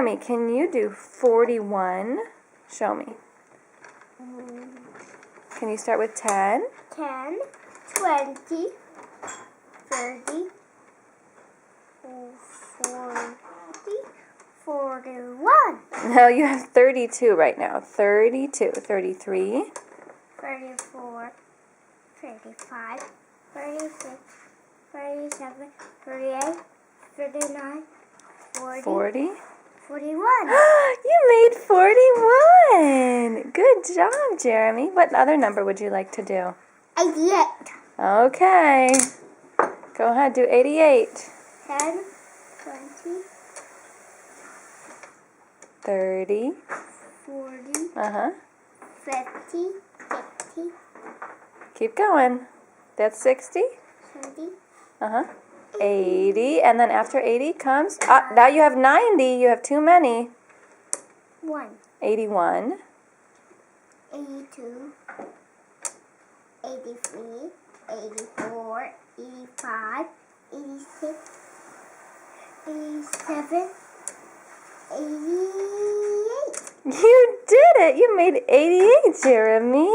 Jeremy, can you do 41? Show me. Can you start with 10? 10, 20, 30, 40, 41. No, you have 32 right now. 32, 33, 34, 35, 36, 37, 38, 39, 40, 40. 41. You made 41. Good job, Jeremy. What other number would you like to do? 88. Okay. Go ahead, do 88. 10, 20, 30. 40, Uh-huh. 50, 60, Keep going. That's 60. 70, Uh-huh. 80. And then after 80 comes... now you have 90. You have too many. 1, 81. 82, 83, 84, 85, 86, 87, 88. You did it. You made 88, Jeremy.